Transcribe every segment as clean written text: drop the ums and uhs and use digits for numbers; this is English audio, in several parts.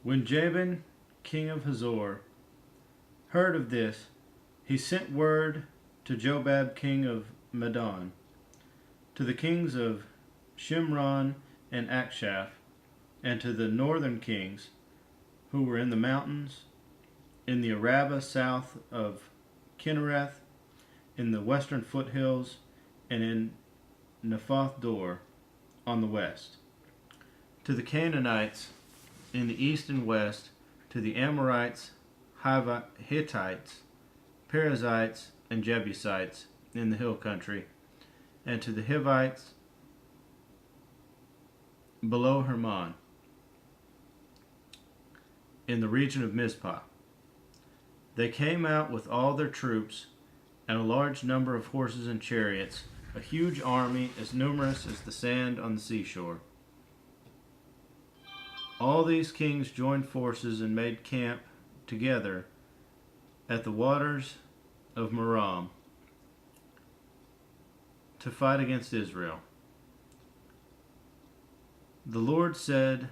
When Jabin, king of Hazor, heard of this, he sent word to Jobab, king of Madon, to the kings of Shimron and Akshaph, and to the northern kings who were in the mountains, in the Arabah south of Kinnereth, in the western foothills, and in Naphoth Dor on the west, to the Canaanites in the east and west, to the Amorites, Hittites, Perizzites, and Jebusites in the hill country, and to the Hivites below Hermon, in the region of Mizpah. They came out with all their troops, and a large number of horses and chariots, a huge army as numerous as the sand on the seashore. All these kings joined forces and made camp together at the waters of Merom to fight against Israel. The Lord said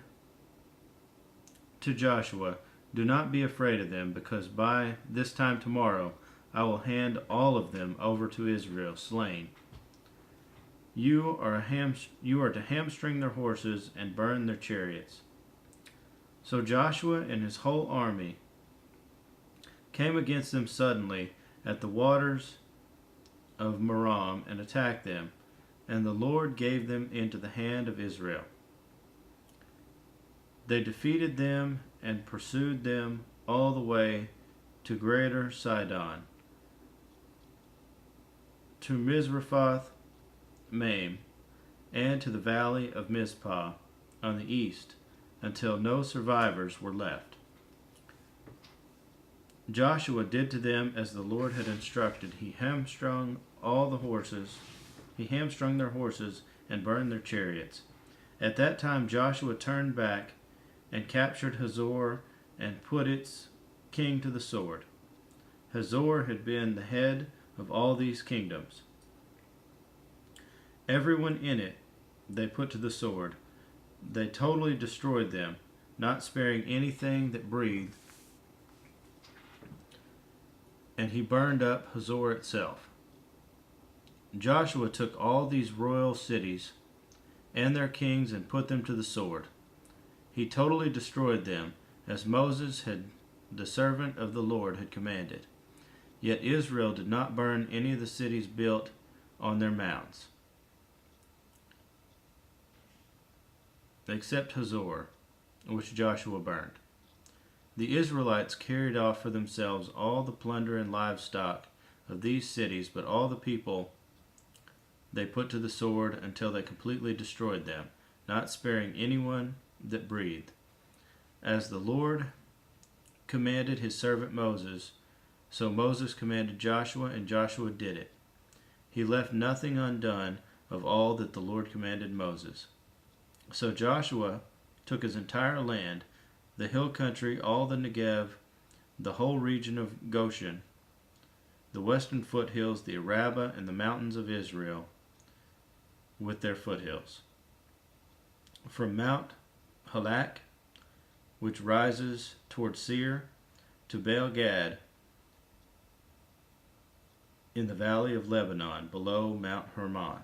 to Joshua, "Do not be afraid of them, because by this time tomorrow I will hand all of them over to Israel, slain. You are to hamstring their horses and burn their chariots." So Joshua and his whole army came against them suddenly at the waters of Merom and attacked them, and the Lord gave them into the hand of Israel. They defeated them and pursued them all the way to Greater Sidon, to Misrephoth Maim, and to the valley of Mizpah on the east, until no survivors were left. Joshua did to them as the Lord had instructed. He hamstrung their horses and burned their chariots. At that time Joshua turned back and captured Hazor and put its king to the sword. Hazor had been the head of all these kingdoms. Everyone in it they put to the sword. They totally destroyed them, not sparing anything that breathed, and he burned up Hazor itself. Joshua took all these royal cities and their kings and put them to the sword. He totally destroyed them, as Moses, the servant of the Lord, had commanded. Yet Israel did not burn any of the cities built on their mounts, except Hazor, which Joshua burned. The Israelites carried off for themselves all the plunder and livestock of these cities, but all the people they put to the sword until they completely destroyed them, not sparing anyone that breathed. As the Lord commanded his servant Moses, so Moses commanded Joshua, and Joshua did it. He left nothing undone of all that the Lord commanded Moses. So Joshua took his entire land, the hill country, all the Negev, the whole region of Goshen, the western foothills, the Arabah, and the mountains of Israel with their foothills, from Mount Halak, which rises toward Seir, to Baal Gad in the valley of Lebanon, below Mount Hermon.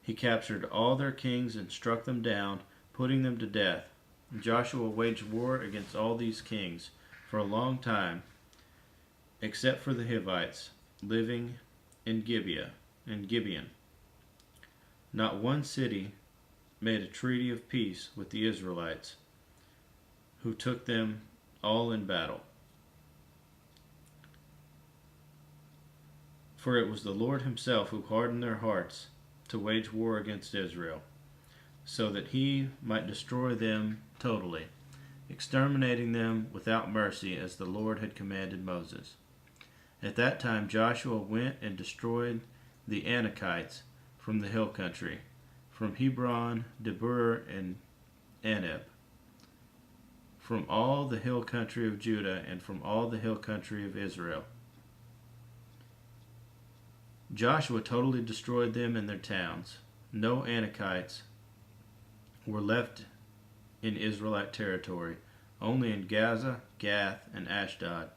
He captured all their kings and struck them down, putting them to death. Joshua waged war against all these kings for a long time, except for the Hivites living in Gibeon. Not one city made a treaty of peace with the Israelites, who took them all in battle. For it was the Lord himself who hardened their hearts to wage war against Israel, so that he might destroy them totally, exterminating them without mercy, as the Lord had commanded Moses. At that time Joshua went and destroyed the Anakites from the hill country, from Hebron, Debur, and Anab, from all the hill country of Judah, and from all the hill country of Israel. Joshua totally destroyed them and their towns. No Anakites were left in Israelite territory, Only in Gaza, Gath, and Ashdod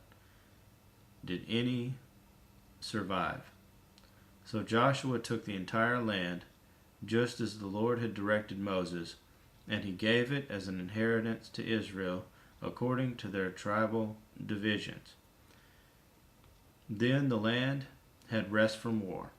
did any survive. So Joshua took the entire land, just as the Lord had directed Moses, and he gave it as an inheritance to Israel according to their tribal divisions. Then the land had rest from war.